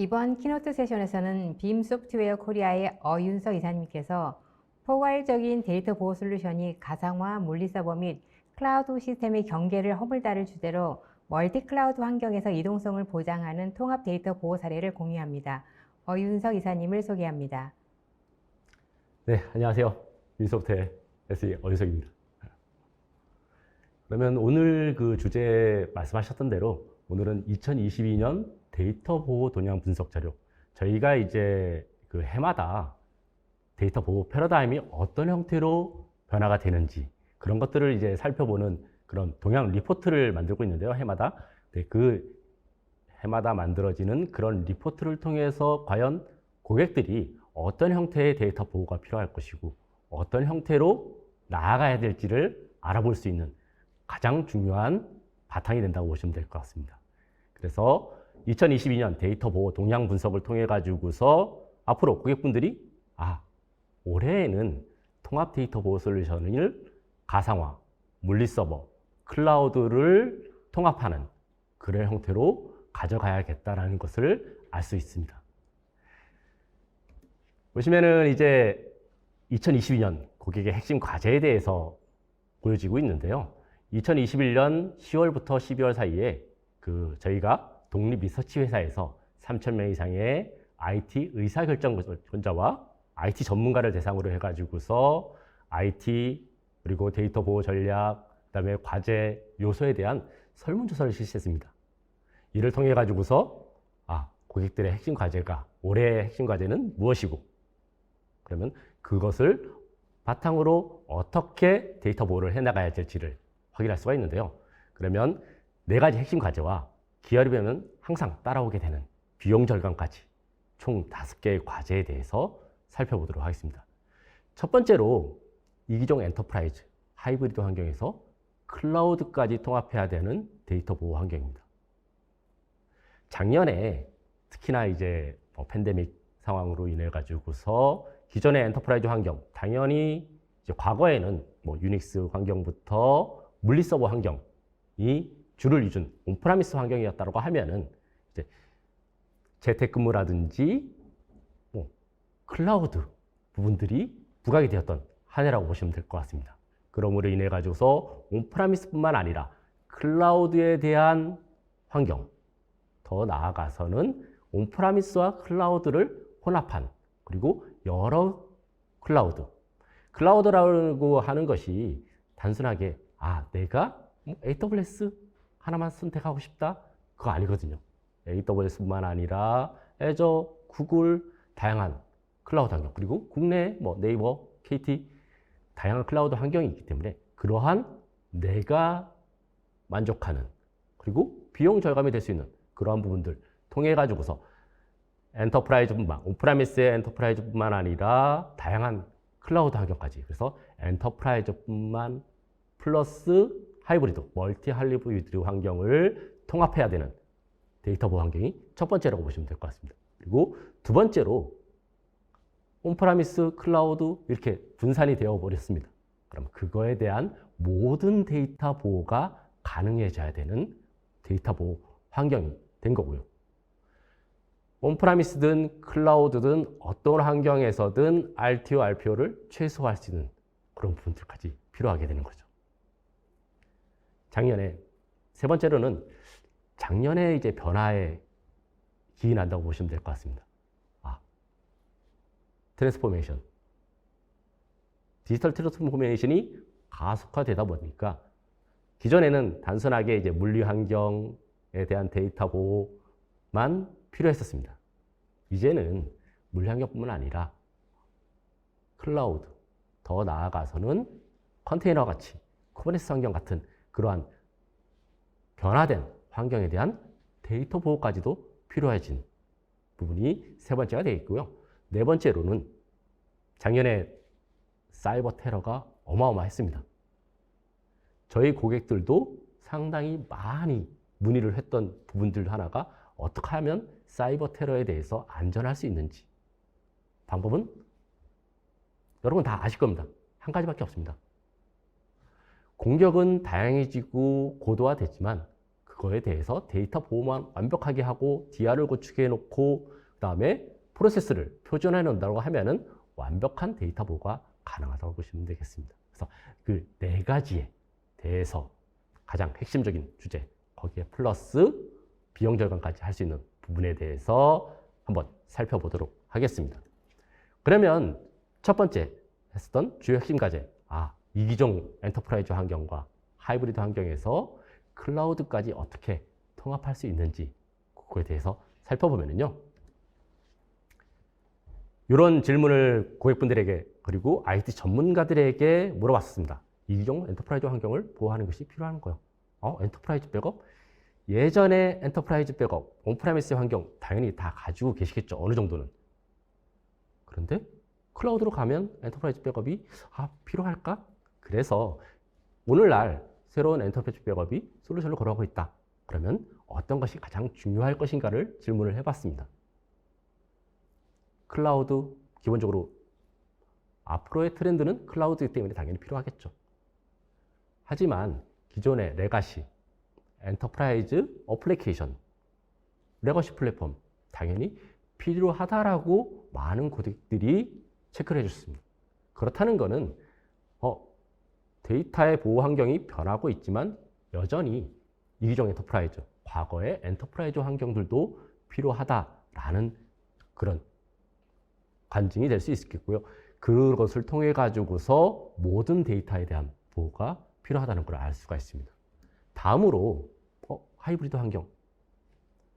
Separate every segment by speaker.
Speaker 1: 이번 키노트 세션에서는 빔 소프트웨어 코리아의 어윤석 이사님께서 포괄적인 데이터 보호 솔루션이 가상화 물리 서버 및 클라우드 시스템의 경계를 허물다를 주제로 멀티 클라우드 환경에서 이동성을 보장하는 통합 데이터 보호 사례를 공유합니다. 어윤석 이사님을 소개합니다.
Speaker 2: 네, 안녕하세요. 빔소프트의 SE 어윤석입니다. 그러면 오늘 그 주제 말씀하셨던 대로 오늘은 2022년 데이터 보호 동향 분석 자료. 저희가 이제 그 해마다 데이터 보호 패러다임이 어떤 형태로 변화가 되는지 그런 것들을 이제 살펴보는 그런 동향 리포트를 만들고 있는데요. 해마다. 네, 그 해마다 만들어지는 그런 리포트를 통해서 과연 고객들이 어떤 형태의 데이터 보호가 필요할 것이고 어떤 형태로 나아가야 될지를 알아볼 수 있는 가장 중요한 바탕이 된다고 보시면 될 것 같습니다. 그래서 2022년 데이터 보호 동향 분석을 통해 가지고서 앞으로 고객분들이 올해에는 통합 데이터 보호 솔루션을 가상화, 물리 서버, 클라우드를 통합하는 그런 형태로 가져가야겠다라는 것을 알 수 있습니다. 보시면은 이제 2022년 고객의 핵심 과제에 대해서 보여지고 있는데요. 2021년 10월부터 12월 사이에 저희가 독립 리서치 회사에서 3,000명 이상의 IT 의사결정권자와 IT 전문가를 대상으로 해가지고서 IT 그리고 데이터 보호 전략, 그다음에 과제 요소에 대한 설문조사를 실시했습니다. 이를 통해 가지고서 고객들의 핵심 과제가 올해의 핵심 과제는 무엇이고 그러면 그것을 바탕으로 어떻게 데이터 보호를 해나가야 될지를 확인할 수가 있는데요. 그러면 4가지 핵심 과제와 기다리면 항상 따라오게 되는 비용 절감까지 총 5개의 과제에 대해서 살펴보도록 하겠습니다. 첫 번째로 이기종 엔터프라이즈 하이브리드 환경에서 클라우드까지 통합해야 되는 데이터 보호 환경입니다. 작년에 특히나 이제 팬데믹 상황으로 인해 가지고서 기존의 엔터프라이즈 환경, 당연히 이제 과거에는 유닉스 환경부터 물리 서버 환경이 주를 이룬 온프라미스 환경이었다고 하면은 이제 재택근무라든지 클라우드 부분들이 부각이 되었던 한 해라고 보시면 될 것 같습니다. 그러므로 인해 가지고서 온프라미스뿐만 아니라 클라우드에 대한 환경, 더 나아가서는 온프라미스와 클라우드를 혼합한 그리고 여러 클라우드라고 하는 것이 단순하게 내가 AWS 하나만 선택하고 싶다? 그거 아니거든요. AWS뿐만 아니라 애저, 구글, 다양한 클라우드 환경, 그리고 국내 네이버, KT 다양한 클라우드 환경이 있기 때문에 그러한 내가 만족하는 그리고 비용 절감이 될 수 있는 그러한 부분들 통해 가지고서 온프라미스의 엔터프라이즈뿐만 아니라 다양한 클라우드 환경까지, 그래서 엔터프라이즈뿐만 플러스 하이브리드, 멀티 하이브리드 환경을 통합해야 되는 데이터 보호 환경이 첫 번째라고 보시면 될 것 같습니다. 그리고 두 번째로 온프라미스, 클라우드 이렇게 분산이 되어 버렸습니다. 그럼 그거에 대한 모든 데이터 보호가 가능해져야 되는 데이터 보호 환경이 된 거고요. 온프라미스든 클라우드든 어떤 환경에서든 RTO, RPO를 최소화할 수 있는 그런 부분들까지 필요하게 되는 거죠. 세 번째로는 작년에 이제 변화에 기인한다고 보시면 될 것 같습니다. 트랜스포메이션. 디지털 트랜스포메이션이 가속화되다 보니까 기존에는 단순하게 이제 물리 환경에 대한 데이터 보호만 필요했었습니다. 이제는 물리 환경뿐만 아니라 클라우드, 더 나아가서는 컨테이너 같이 쿠버네티스 환경 같은 그러한 변화된 환경에 대한 데이터 보호까지도 필요해진 부분이 세 번째가 되어 있고요. 네 번째로는 작년에 사이버 테러가 어마어마했습니다. 저희 고객들도 상당히 많이 문의를 했던 부분들 하나가 어떻게 하면 사이버 테러에 대해서 안전할 수 있는지. 방법은 여러분 다 아실 겁니다. 한 가지밖에 없습니다. 공격은 다양해지고 고도화됐지만 그거에 대해서 데이터 보호만 완벽하게 하고 DR을 구축해 놓고 그다음에 프로세스를 표준화해 놓는다고 하면은 완벽한 데이터 보호가 가능하다고 보시면 되겠습니다. 그래서 그 네 가지에 대해서 가장 핵심적인 주제, 거기에 플러스 비용 절감까지 할 수 있는 부분에 대해서 한번 살펴보도록 하겠습니다. 그러면 첫 번째 했었던 주요 핵심 과제, 이기종 엔터프라이즈 환경과 하이브리드 환경에서 클라우드까지 어떻게 통합할 수 있는지 그거에 대해서 살펴보면요. 이런 질문을 고객분들에게 그리고 IT 전문가들에게 물어봤습니다. 이기종 엔터프라이즈 환경을 보호하는 것이 필요한 거예요. 엔터프라이즈 백업? 예전에 엔터프라이즈 백업, 온프레미스 환경 당연히 다 가지고 계시겠죠. 어느 정도는. 그런데 클라우드로 가면 엔터프라이즈 백업이 필요할까? 그래서 오늘날 새로운 엔터프라이즈 백업이 솔루션을 걸어가고 있다. 그러면 어떤 것이 가장 중요할 것인가를 질문을 해봤습니다. 클라우드, 기본적으로 앞으로의 트렌드는 클라우드이기 때문에 당연히 필요하겠죠. 하지만 기존의 레가시, 엔터프라이즈 어플리케이션, 레거시 플랫폼 당연히 필요하다라고 많은 고객들이 체크를 해줬습니다. 그렇다는 것은 데이터의 보호 환경이 변하고 있지만 여전히 이기종 엔터프라이즈, 과거의 엔터프라이즈 환경들도 필요하다라는 그런 관증이 될 수 있겠고요. 그것을 통해 가지고서 모든 데이터에 대한 보호가 필요하다는 걸 알 수가 있습니다. 다음으로 하이브리드 환경,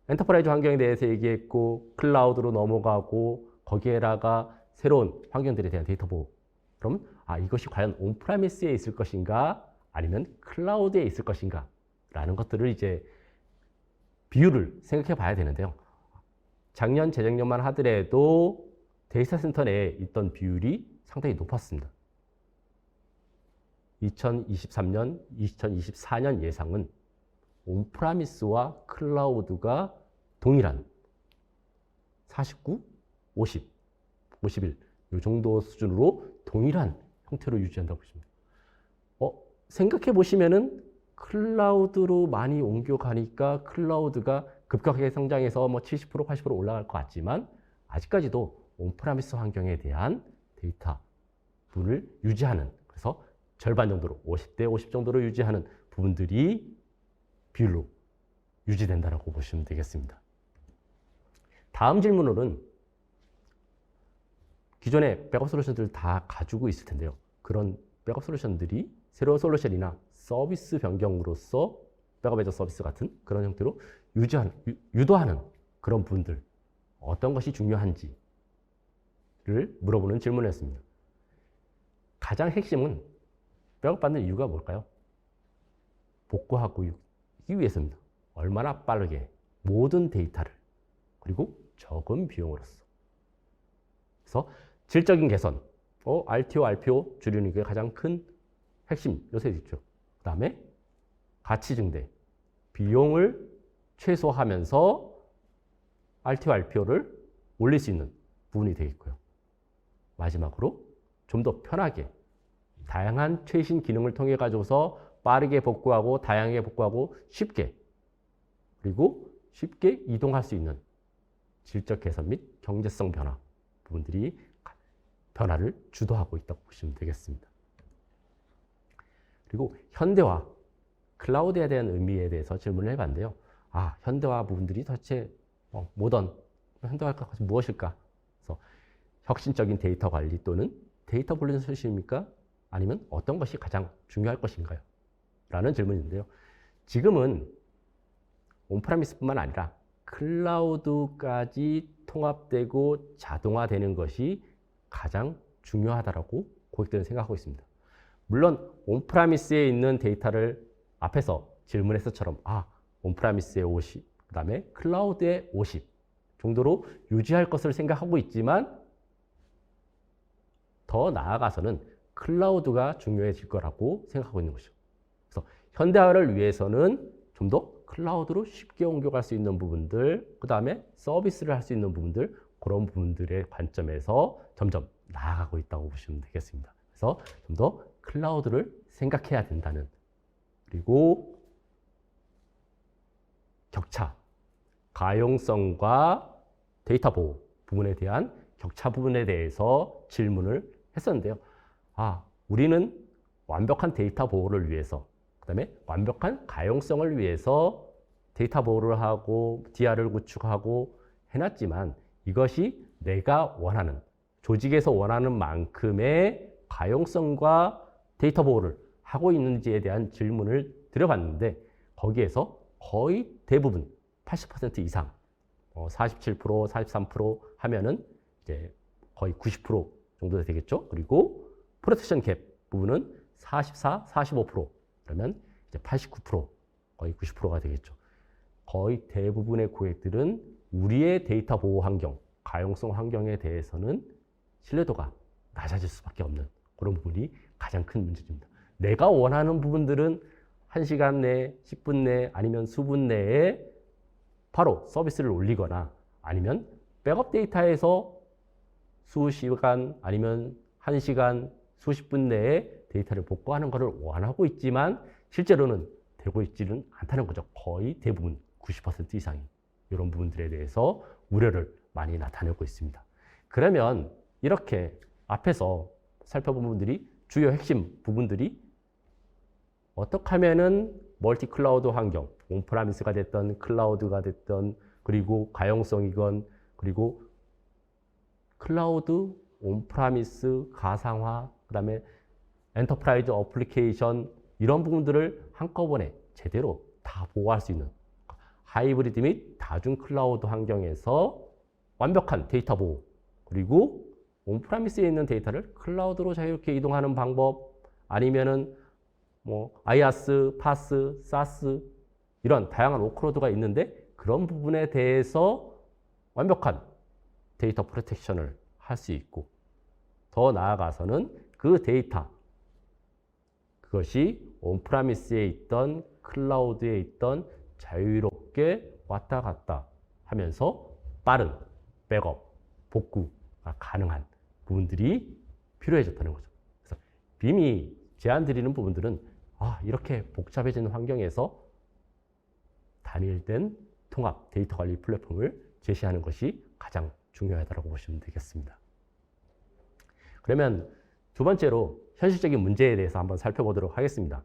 Speaker 2: 엔터프라이즈 환경에 대해서 얘기했고 클라우드로 넘어가고 거기에다가 새로운 환경들에 대한 데이터 보호. 그럼 이것이 과연 온프레미스에 있을 것인가 아니면 클라우드에 있을 것인가 라는 것들을 이제 비율을 생각해 봐야 되는데요. 작년, 재작년만 하더라도 데이터 센터 내에 있던 비율이 상당히 높았습니다. 2023년, 2024년 예상은 온프라미스와 클라우드가 동일한 49, 50, 51 이 정도 수준으로 동일한 형태로 유지한다고 보십니다. 생각해 보시면은 클라우드로 많이 옮겨가니까 클라우드가 급격하게 성장해서 70%, 80% 올라갈 것 같지만 아직까지도 온프라미스 환경에 대한 데이터 분을 유지하는, 그래서 절반 정도로 50대 50 정도로 유지하는 부분들이 비율로 유지된다고 보시면 되겠습니다. 다음 질문으로는 기존의 백업 솔루션들을 다 가지고 있을 텐데요. 그런 백업 솔루션들이 새로운 솔루션이나 서비스 변경으로서 백업 애저 서비스 같은 그런 형태로 유도하는 그런 부분들, 어떤 것이 중요한지를 물어보는 질문이었습니다. 가장 핵심은 백업받는 이유가 뭘까요? 복구하기 위해서입니다. 얼마나 빠르게 모든 데이터를, 그리고 적은 비용으로서. 그래서 질적인 개선, RTO, RPO 줄이는 게 가장 큰 핵심 요소이죠. 그 다음에 가치 증대, 비용을 최소화하면서 RTO, RPO를 올릴 수 있는 부분이 되겠고요. 마지막으로 좀 더 편하게 다양한 최신 기능을 통해 가지고서 빠르게 복구하고 다양하게 복구하고 쉽게, 그리고 쉽게 이동할 수 있는 질적 개선 및 경제성 변화 부분들이 변화를 주도하고 있다고 보시면 되겠습니다. 그리고 현대화, 클라우드에 대한 의미에 대해서 질문을 해봤는데요. 현대화 부분들이 도대체 모던, 현대화가 무엇일까? 그래서 혁신적인 데이터 관리 또는 데이터 분리 솔루션입니까? 아니면 어떤 것이 가장 중요할 것인가요? 라는 질문인데요. 지금은 온프라미스뿐만 아니라 클라우드까지 통합되고 자동화되는 것이 가장 중요하다고 고객들은 생각하고 있습니다. 물론 온프라미스에 있는 데이터를 앞에서 질문에서처럼 온프라미스에 50, 그 다음에 클라우드에 50 정도로 유지할 것을 생각하고 있지만 더 나아가서는 클라우드가 중요해질 거라고 생각하고 있는 것이죠. 그래서 현대화를 위해서는 좀 더 클라우드로 쉽게 옮겨갈 수 있는 부분들, 그 다음에 서비스를 할 수 있는 부분들, 그런 부분들의 관점에서 점점 나아가고 있다고 보시면 되겠습니다. 그래서 좀 더 클라우드를 생각해야 된다는, 그리고 격차, 가용성과 데이터 보호 부분에 대한 격차 부분에 대해서 질문을 했었는데요. 우리는 완벽한 데이터 보호를 위해서, 그 다음에 완벽한 가용성을 위해서 데이터 보호를 하고 DR을 구축하고 해놨지만 이것이 내가 원하는, 조직에서 원하는 만큼의 가용성과 데이터 보호를 하고 있는지에 대한 질문을 드려봤는데 거기에서 거의 대부분 80% 이상 47%, 43% 하면은 이제 거의 90% 정도 되겠죠. 그리고 프로텍션 갭 부분은 44, 45% 그러면 이제 89%, 거의 90%가 되겠죠. 거의 대부분의 고객들은 우리의 데이터 보호 환경, 가용성 환경에 대해서는 신뢰도가 낮아질 수밖에 없는 그런 부분이 가장 큰 문제입니다. 내가 원하는 부분들은 1시간 내, 10분 내, 아니면 수분 내에 바로 서비스를 올리거나 아니면 백업 데이터에서 수시간 아니면 1시간, 수십 분 내에 데이터를 복구하는 것을 원하고 있지만 실제로는 되고 있지는 않다는 거죠. 거의 대부분 90% 이상이 이런 부분들에 대해서 우려를 많이 나타내고 있습니다. 그러면 이렇게 앞에서 살펴본 부분들이 주요 핵심 부분들이 어떻게 하면은 멀티 클라우드 환경, 온프라미스가 됐던 클라우드가 됐던 그리고 가용성이건 그리고 클라우드, 온프라미스, 가상화, 그 다음에 엔터프라이즈 어플리케이션 이런 부분들을 한꺼번에 제대로 다 보호할 수 있는 하이브리드 및 다중 클라우드 환경에서 완벽한 데이터 보호 그리고 온프라미스에 있는 데이터를 클라우드로 자유롭게 이동하는 방법 아니면은 IaaS, PaaS, SaaS 이런 다양한 워크로드가 있는데 그런 부분에 대해서 완벽한 데이터 프로텍션을 할 수 있고 더 나아가서는 그 데이터 그것이 온프라미스에 있던 클라우드에 있던 자유롭게 왔다 갔다 하면서 빠른 백업, 복구가 가능한 부분들이 필요해졌다는 거죠. 그래서 빔이 제안드리는 부분들은 이렇게 복잡해진 환경에서 단일된 통합 데이터 관리 플랫폼을 제시하는 것이 가장 중요하다고 보시면 되겠습니다. 그러면 두 번째로 현실적인 문제에 대해서 한번 살펴보도록 하겠습니다.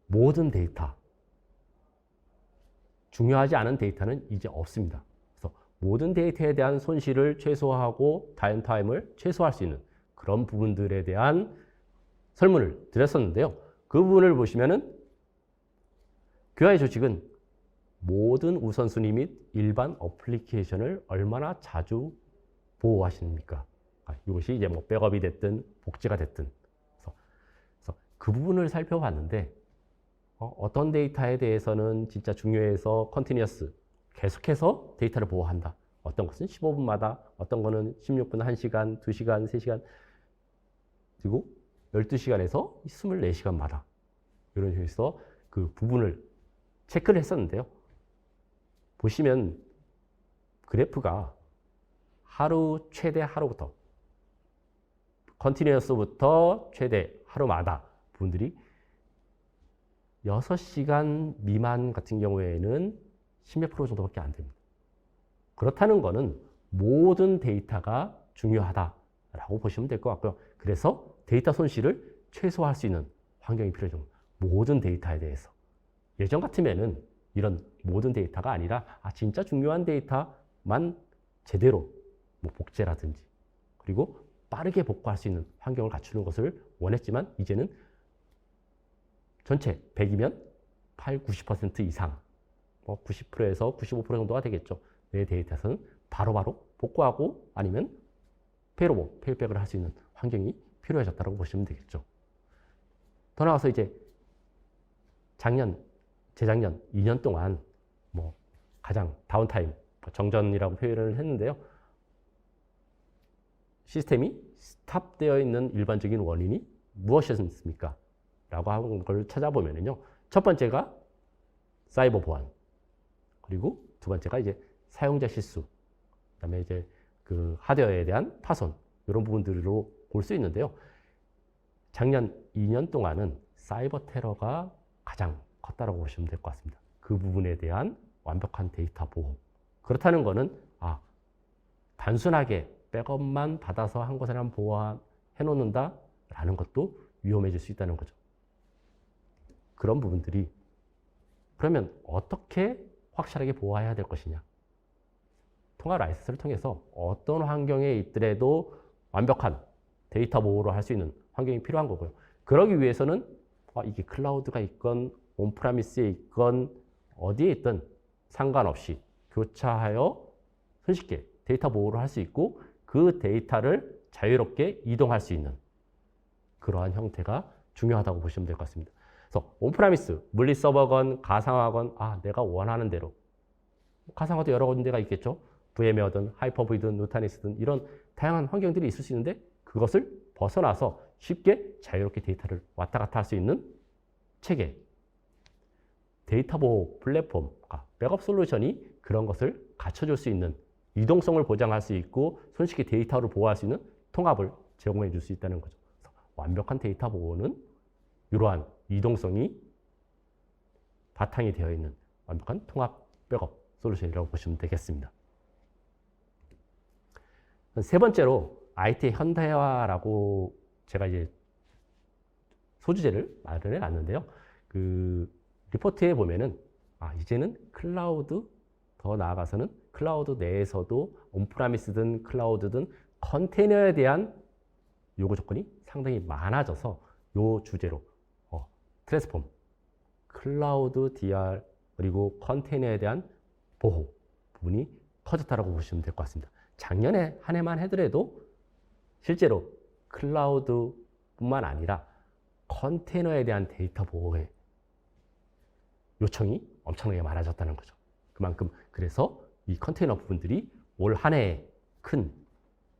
Speaker 2: 모든 데이터, 중요하지 않은 데이터는 이제 없습니다. 그래서 모든 데이터에 대한 손실을 최소화하고 다운타임을 최소화할 수 있는 그런 부분들에 대한 설문을 드렸었는데요. 그 부분을 보시면은 QI 조직은 모든 우선순위 및 일반 어플리케이션을 얼마나 자주 보호하십니까? 이것이 이제 백업이 됐든 복제가 됐든 그래서 그 부분을 살펴봤는데 어떤 데이터에 대해서는 진짜 중요해서 컨티니어스 계속해서 데이터를 보호한다. 어떤 것은 15분마다, 어떤 거는 16분, 1시간, 2시간, 3시간 그리고 12시간에서 24시간마다 이런 식으로 그 부분을 체크를 했었는데요. 보시면 그래프가 하루 최대 하루부터 컨티니어스부터 최대 하루마다 부분들이 6시간 미만 같은 경우에는 10몇 프로 정도밖에 안 됩니다. 그렇다는 것은 모든 데이터가 중요하다라고 보시면 될 것 같고요. 그래서 데이터 손실을 최소화할 수 있는 환경이 필요하죠. 모든 데이터에 대해서. 예전 같으면은 이런 모든 데이터가 아니라 진짜 중요한 데이터만 제대로 복제라든지 그리고 빠르게 복구할 수 있는 환경을 갖추는 것을 원했지만 이제는 전체 100이면 8, 90% 이상 90%에서 95% 정도가 되겠죠. 내 데이터에서는 바로바로 복구하고 아니면 페일백을 할 수 있는 환경이 필요해졌다고 보시면 되겠죠. 더 나아가서 이제 재작년 2년 동안 가장 다운타임, 정전이라고 표현을 했는데요. 시스템이 스탑되어 있는 일반적인 원인이 무엇이었습니까? 라고 하는 걸 찾아보면요. 첫 번째가 사이버 보안, 그리고 두 번째가 이제 사용자 실수, 그 다음에 이제 그 하드웨어에 대한 파손, 이런 부분들로 볼 수 있는데요. 작년 2년 동안은 사이버 테러가 가장 컸다고 보시면 될 것 같습니다. 그 부분에 대한 완벽한 데이터 보호. 그렇다는 거는 단순하게 백업만 받아서 한 곳에만 보호해 놓는다라는 것도 위험해질 수 있다는 거죠. 그런 부분들이 그러면 어떻게 확실하게 보호해야 될 것이냐. 통합 라이센스를 통해서 어떤 환경에 있더라도 완벽한 데이터 보호를 할 수 있는 환경이 필요한 거고요. 그러기 위해서는 이게 클라우드가 있건 온프라미스에 있건 어디에 있든 상관없이 교차하여 손쉽게 데이터 보호를 할 수 있고 그 데이터를 자유롭게 이동할 수 있는 그러한 형태가 중요하다고 보시면 될 것 같습니다. 그래서 온프라미스, 물리 서버건 가상화건 내가 원하는 대로 가상화도 여러 군데가 있겠죠. VM웨어든 하이퍼브이든 누타닉스든 이런 다양한 환경들이 있을 수 있는데 그것을 벗어나서 쉽게 자유롭게 데이터를 왔다 갔다 할 수 있는 체계, 데이터 보호 플랫폼, 백업 솔루션이 그런 것을 갖춰줄 수 있는 이동성을 보장할 수 있고 손쉽게 데이터를 보호할 수 있는 통합을 제공해 줄 수 있다는 거죠. 완벽한 데이터 보호는 이러한 이동성이 바탕이 되어 있는 완벽한 통합 백업 솔루션이라고 보시면 되겠습니다. 세 번째로 IT 현대화라고 제가 이제 소주제를 마련해 놨는데요. 그 리포트에 보면은 이제는 클라우드 더 나아가서는 클라우드 내에서도 온프라미스든 클라우드든 컨테이너에 대한 요구 조건이 상당히 많아져서 요 주제로 트랜스폼, 클라우드 DR 그리고 컨테이너에 대한 보호 부분이 커졌다라고 보시면 될 것 같습니다. 작년에 한 해만 하더라도 실제로 클라우드뿐만 아니라 컨테이너에 대한 데이터 보호의 요청이 엄청나게 많아졌다는 거죠. 그만큼 그래서 이 컨테이너 부분들이 올 한 해의 큰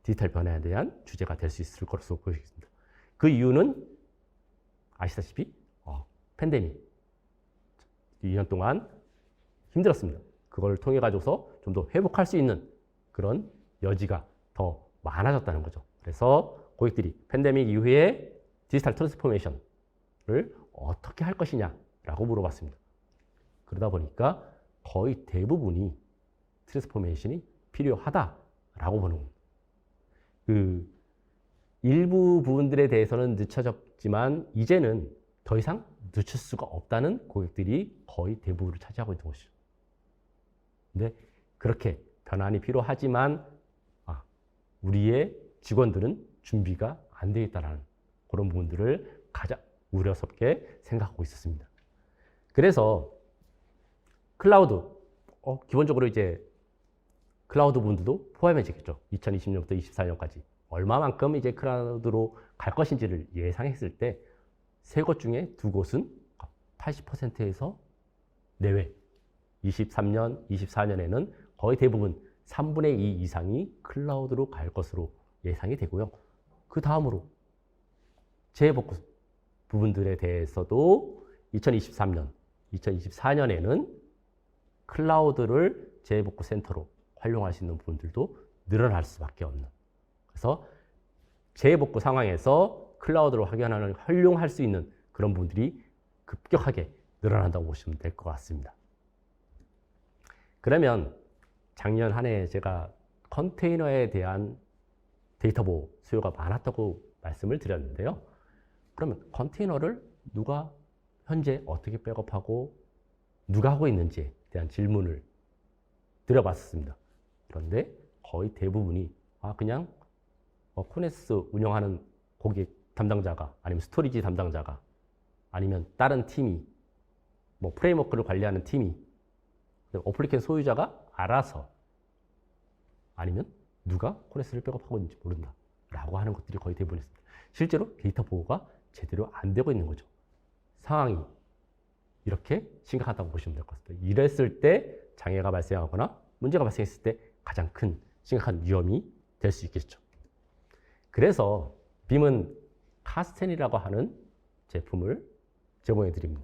Speaker 2: 디지털 변화에 대한 주제가 될 수 있을 것으로 보여집니다. 그 이유는 아시다시피 팬데믹 2년 동안 힘들었습니다. 그걸 통해 가지고서 좀 더 회복할 수 있는 그런 여지가 더 많아졌다는 거죠. 그래서 고객들이 팬데믹 이후에 디지털 트랜스포메이션을 어떻게 할 것이냐라고 물어봤습니다. 그러다 보니까 거의 대부분이 트랜스포메이션이 필요하다라고 보는 겁니다. 그 일부 부분들에 대해서는 늦춰졌지만 이제는 더 이상 늦출 수가 없다는 고객들이 거의 대부분을 차지하고 있는 것이죠. 근데 그렇게 변환이 필요하지만 우리의 직원들은 준비가 안 되어 있다는 그런 부분들을 가장 우려스럽게 생각하고 있었습니다. 그래서 클라우드, 기본적으로 이제 클라우드 부분들도 포함해지겠죠. 2020년부터 24년까지 얼마만큼 이제 클라우드로 갈 것인지를 예상했을 때 세 곳 중에 두 곳은 80%에서 내외, 23년, 24년에는 거의 대부분 3분의 2 이상이 클라우드로 갈 것으로 예상이 되고요. 그 다음으로 재복구 부분들에 대해서도 2023년, 2024년에는 클라우드를 재복구 센터로 활용할 수 있는 부분들도 늘어날 수밖에 없는. 그래서 재복구 상황에서 클라우드로 활용할 수 있는 그런 부분들이 급격하게 늘어난다고 보시면 될 것 같습니다. 그러면 작년 한 해 제가 컨테이너에 대한 데이터 보호 수요가 많았다고 말씀을 드렸는데요. 그러면 컨테이너를 누가 현재 어떻게 백업하고 누가 하고 있는지에 대한 질문을 드려봤습니다. 그런데 거의 대부분이 그냥 코네스 운영하는 고객 담당자가 아니면 스토리지 담당자가 아니면 다른 팀이 프레임워크를 관리하는 팀이 어플리케이션 소유자가 알아서 아니면 누가 코네스를 백업하고 있는지 모른다 라고 하는 것들이 거의 대부분 있습니다. 실제로 데이터 보호가 제대로 안 되고 있는 거죠. 상황이 이렇게 심각하다고 보시면 될 것 같습니다. 이랬을 때 장애가 발생하거나 문제가 발생했을 때 가장 큰 심각한 위험이 될 수 있겠죠. 그래서 빔은 카스텐이라고 하는 제품을 제공해 드립니다.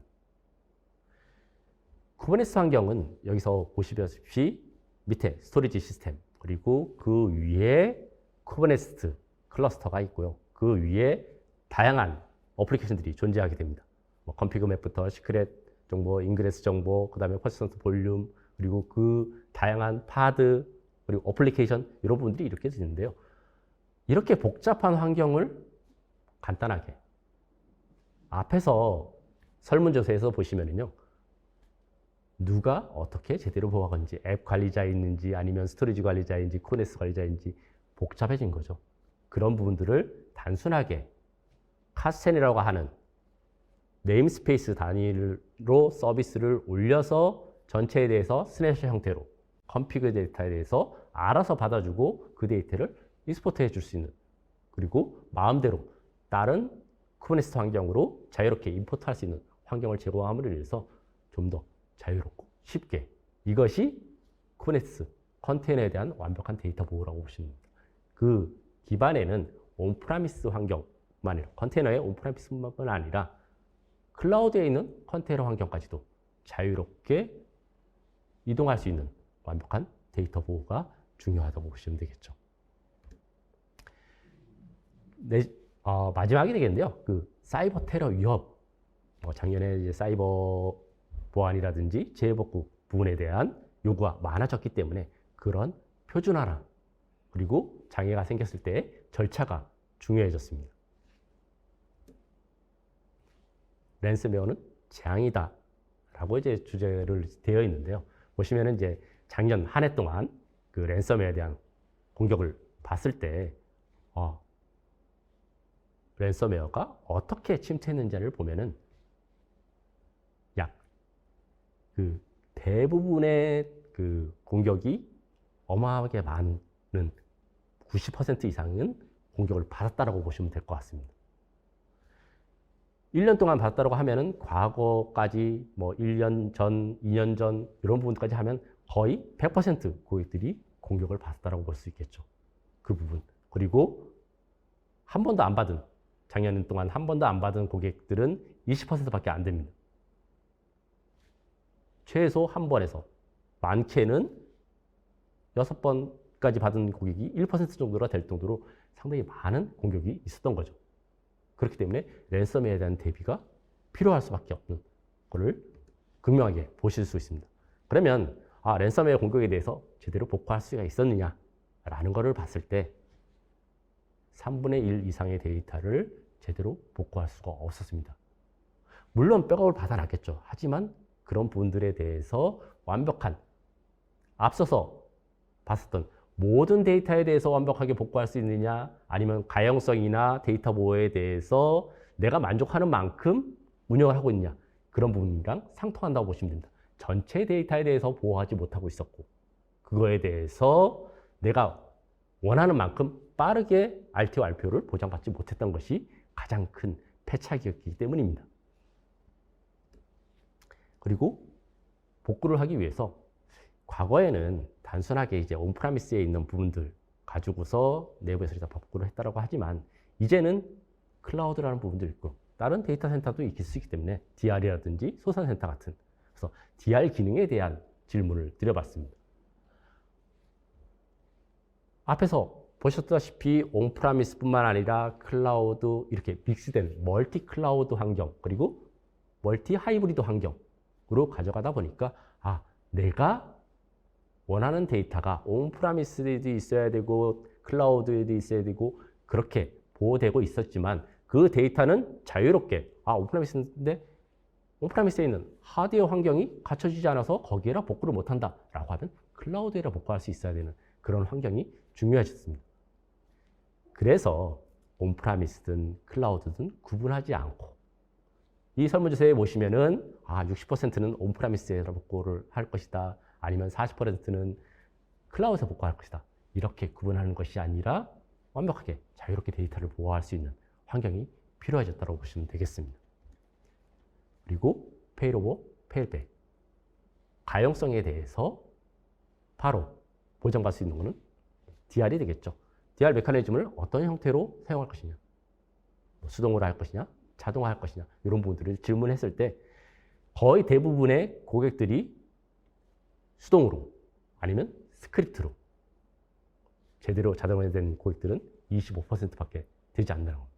Speaker 2: 쿠버네티스 환경은 여기서 보시다시피 밑에 스토리지 시스템 그리고 그 위에 쿠버네티스 클러스터가 있고요. 그 위에 다양한 어플리케이션들이 존재하게 됩니다. 컨피그 맵부터 시크릿 정보, 인그레스 정보, 그 다음에 퍼시스턴트 볼륨, 그리고 그 다양한 파드, 그리고 어플리케이션 이런 부분들이 이렇게 되는데요. 이렇게 복잡한 환경을 간단하게 앞에서 설문조사에서 보시면은요. 누가 어떻게 제대로 보호하건지 앱 관리자인지 아니면 스토리지 관리자인지 쿠버네티스 관리자인지 복잡해진 거죠. 그런 부분들을 단순하게 카스텐이라고 하는 네임스페이스 단위로 서비스를 올려서 전체에 대해서 스냅샷 형태로 컴피그 데이터에 대해서 알아서 받아주고 그 데이터를 익스포트 해줄 수 있는, 그리고 마음대로 다른 쿠버네티스 환경으로 자유롭게 임포트할 수 있는 환경을 제공함으로 인해서 좀 더 자유롭고 쉽게, 이것이 쿠버네티스 컨테이너에 대한 완벽한 데이터 보호라고 보시면 됩니다. 그 기반에는 온프라미스 환경만 아니라, 컨테이너의 온프라미스뿐만 아니라 클라우드에 있는 컨테이너 환경까지도 자유롭게 이동할 수 있는 완벽한 데이터 보호가 중요하다고 보시면 되겠죠. 마지막이 되겠는데요. 그 사이버 테러 위협, 작년에 이제 사이버 보안이라든지 재해복구 부분에 대한 요구가 많아졌기 때문에 그런 표준화나 그리고 장애가 생겼을 때 절차가 중요해졌습니다. 랜섬웨어는 재앙이다 라고 이제 주제를 되어 있는데요. 보시면은 이제 작년 한 해 동안 그 랜섬웨어에 대한 공격을 봤을 때 랜섬웨어가 어떻게 침투했는지를 보면은 약 그 대부분의 그 공격이 어마어마하게 많은 90% 이상은 공격을 받았다라고 보시면 될 것 같습니다. 1년 동안 받았다고 하면은 과거까지 뭐 1년 전, 2년 전 이런 부분까지 하면 거의 100% 고객들이 공격을 받았다라고 볼 수 있겠죠. 그 부분. 그리고 한 번도 안 받은, 작년 동안 한 번도 안 받은 고객들은 20%밖에 안 됩니다. 최소 한 번에서 많게는 6번까지 받은 고객이 1% 정도가 될 정도로 상당히 많은 공격이 있었던 거죠. 그렇기 때문에 랜섬웨어에 대한 대비가 필요할 수밖에 없는 것을 극명하게 보실 수 있습니다. 그러면 랜섬웨어 공격에 대해서 제대로 복구할 수가 있었느냐라는 것을 봤을 때 3분의 1 이상의 데이터를 제대로 복구할 수가 없었습니다. 물론 백업을 받아놨겠죠. 하지만 그런 부분들에 대해서 완벽한, 앞서서 봤었던 모든 데이터에 대해서 완벽하게 복구할 수 있느냐, 아니면 가용성이나 데이터 보호에 대해서 내가 만족하는 만큼 운영을 하고 있느냐, 그런 부분이랑 상통한다고 보시면 됩니다. 전체 데이터에 대해서 보호하지 못하고 있었고, 그거에 대해서 내가 원하는 만큼 빠르게 RTO, RPO를 보장받지 못했던 것이 가장 큰 패착이었기 때문입니다. 그리고 복구를 하기 위해서 과거에는 단순하게 이제 온프라미스에 있는 부분들 가지고서 내부에서 다 복구를 했다라고 하지만, 이제는 클라우드라는 부분도 있고 다른 데이터 센터도 있을 수 있기 때문에 DR이라든지 소산센터 같은, 그래서 DR 기능에 대한 질문을 드려봤습니다. 앞에서 보셨다시피 온프라미스뿐만 아니라 클라우드, 이렇게 믹스된 멀티 클라우드 환경, 그리고 멀티 하이브리드 환경으로 가져가다 보니까 내가 원하는 데이터가 온프라미스에도 있어야 되고 클라우드에도 있어야 되고 그렇게 보호되고 있었지만, 그 데이터는 자유롭게 온프라미스인데 온프라미스에 있는 하드웨어 환경이 갖춰지지 않아서 거기에라 복구를 못한다 라고 하면 클라우드에라 복구할 수 있어야 되는 그런 환경이 중요해졌습니다. 그래서 온프라미스든 클라우드든 구분하지 않고, 이 설문조사에 보시면은 60%는 온프라미스에서 복구를 할 것이다, 아니면 40%는 클라우드에서 복구할 것이다, 이렇게 구분하는 것이 아니라 완벽하게 자유롭게 데이터를 보호할 수 있는 환경이 필요해졌다고 보시면 되겠습니다. 그리고 페일오버, 페일백, 가용성에 대해서 바로 보장받을 수 있는 것은 DR이 되겠죠. DR 메커니즘을 어떤 형태로 사용할 것이냐, 수동으로 할 것이냐, 자동화 할 것이냐, 이런 부분들을 질문했을 때 거의 대부분의 고객들이 수동으로 아니면 스크립트로 제대로 자동화된 고객들은 25%밖에 되지 않는다는 겁니다.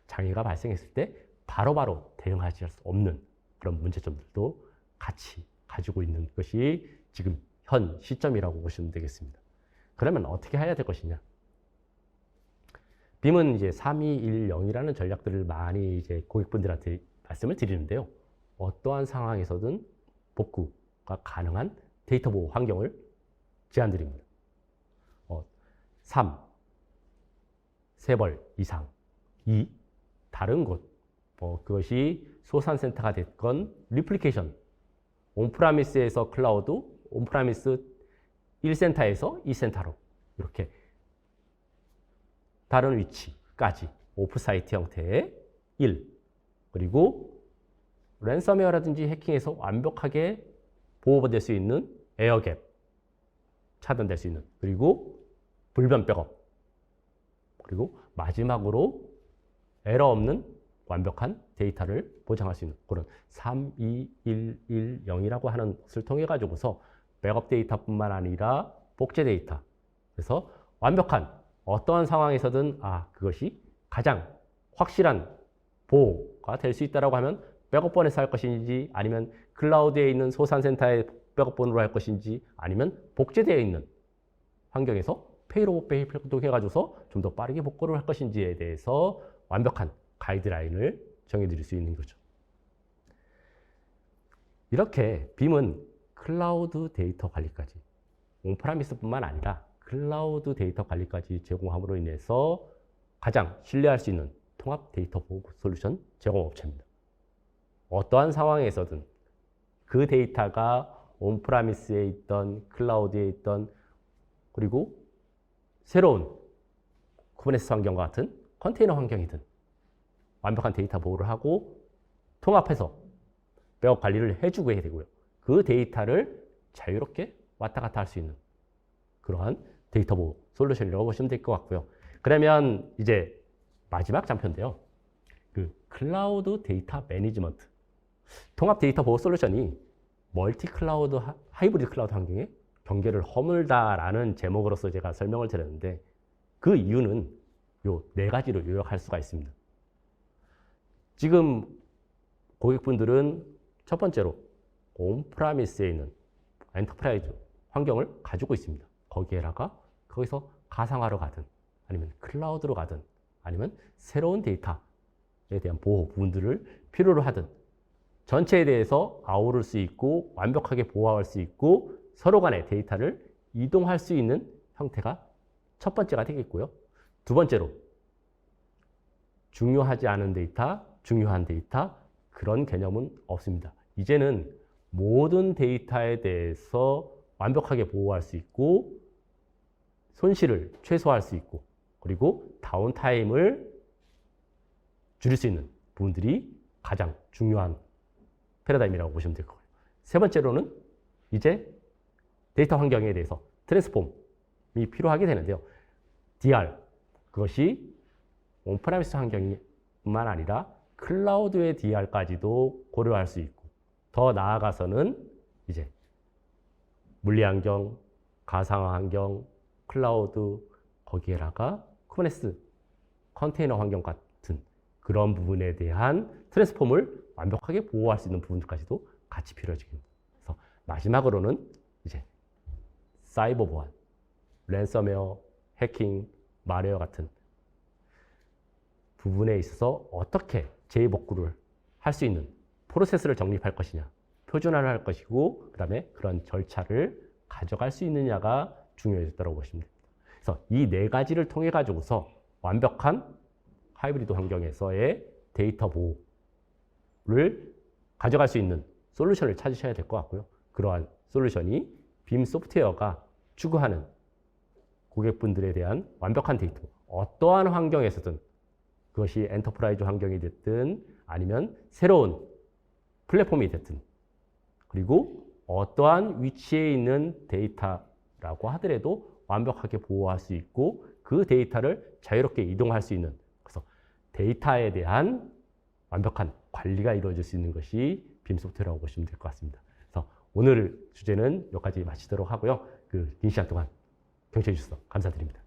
Speaker 2: 장애가 발생했을 때 바로바로 대응하지 수 없는 그런 문제점들도 같이 가지고 있는 것이 지금 현 시점이라고 보시면 되겠습니다. 그러면 어떻게 해야 될 것이냐? 빔은 이제 3210이라는 전략들을 많이 이제 고객분들한테 말씀을 드리는데요. 어떠한 상황에서든 복구가 가능한 데이터 보호 환경을 제안드립니다. 3, 3벌 이상. 2, 다른 곳. 그것이 소산센터가 됐건 리플리케이션. 온프라미스에서 클라우드, 온프라미스 1센터에서 2센터로 이렇게 다른 위치까지 오프사이트 형태의 1. 그리고 랜섬웨어라든지 해킹에서 완벽하게 보호될 수 있는 에어갭 차단될 수 있는, 그리고 불변 백업, 그리고 마지막으로 에러 없는 완벽한 데이터를 보장할 수 있는 그런 32110이라고 하는 것을 통해 가지고서 백업 데이터뿐만 아니라 복제 데이터, 그래서 완벽한 어떠한 상황에서든 그것이 가장 확실한 보호가 될 수 있다고 하면 백업본에서 할 것인지, 아니면 클라우드에 있는 소산센터의 백업본으로 할 것인지, 아니면 복제되어 있는 환경에서 페이로버 페이를 통해가지고서 좀 더 빠르게 복구를 할 것인지에 대해서 완벽한 가이드라인을 정해드릴 수 있는 거죠. 이렇게 빔은 클라우드 데이터 관리까지, 온프라미스뿐만 아니라 클라우드 데이터 관리까지 제공함으로 인해서 가장 신뢰할 수 있는 통합 데이터 보호 솔루션 제공업체입니다. 어떠한 상황에서든 그 데이터가 온프라미스에 있던, 클라우드에 있던, 그리고 새로운 쿠버네티스 환경과 같은 컨테이너 환경이든 완벽한 데이터 보호를 하고 통합해서 백업 관리를 해주고 해야 되고요. 그 데이터를 자유롭게 왔다 갔다 할 수 있는 그러한 데이터 보호 솔루션이라고 보시면 될 것 같고요. 그러면 이제 마지막 장표인데요. 그 클라우드 데이터 매니지먼트, 통합 데이터 보호 솔루션이 멀티 클라우드, 하이브리드 클라우드 환경에 경계를 허물다라는 제목으로서 제가 설명을 드렸는데, 그 이유는 요 4가지로 요약할 수가 있습니다. 지금 고객분들은 첫 번째로 온프라미스에 있는 엔터프라이즈 환경을 가지고 있습니다. 거기에다가 거기서 가상화로 가든, 아니면 클라우드로 가든, 아니면 새로운 데이터에 대한 보호 부분들을 필요로 하든 전체에 대해서 아우를 수 있고 완벽하게 보호할 수 있고 서로 간의 데이터를 이동할 수 있는 형태가 첫 번째가 되겠고요. 두 번째로 중요하지 않은 데이터, 중요한 데이터, 그런 개념은 없습니다. 이제는 모든 데이터에 대해서 완벽하게 보호할 수 있고 손실을 최소화할 수 있고, 그리고 다운타임을 줄일 수 있는 부분들이 가장 중요한 패러다임이라고 보시면 될 거고요. 세 번째로는 이제 데이터 환경에 대해서 트랜스폼이 필요하게 되는데요. DR, 그것이 온프라미스 환경뿐만 아니라 클라우드의 DR까지도 고려할 수 있고, 더 나아가서는 이제 물리 환경, 가상화 환경, 클라우드, 거기에다가 쿠버네티스 컨테이너 환경 같은 그런 부분에 대한 트랜스폼을 완벽하게 보호할 수 있는 부분까지도 같이 필요해집니다. 그래서 마지막으로는 이제 사이버 보안, 랜섬웨어, 해킹, 말웨어 같은 부분에 있어서 어떻게 재복구를 할 수 있는 프로세스를 정립할 것이냐, 표준화를 할 것이고, 그 다음에 그런 절차를 가져갈 수 있느냐가 중요해졌다고 보시면 됩니다. 그래서 이 4가지를 통해 가지고서 완벽한 하이브리드 환경에서의 데이터 보호를 가져갈 수 있는 솔루션을 찾으셔야 될 것 같고요. 그러한 솔루션이 빔 소프트웨어가 추구하는 고객분들에 대한 완벽한 데이터, 어떠한 환경에서든 그것이 엔터프라이즈 환경이 됐든 아니면 새로운 플랫폼이 됐든, 그리고 어떠한 위치에 있는 데이터라고 하더라도 완벽하게 보호할 수 있고 그 데이터를 자유롭게 이동할 수 있는, 그래서 데이터에 대한 완벽한 관리가 이루어질 수 있는 것이 빔 소프트웨어라고 보시면 될 것 같습니다. 그래서 오늘 주제는 여기까지 마치도록 하고요. 긴 시간 동안 경청해 주셔서 감사드립니다.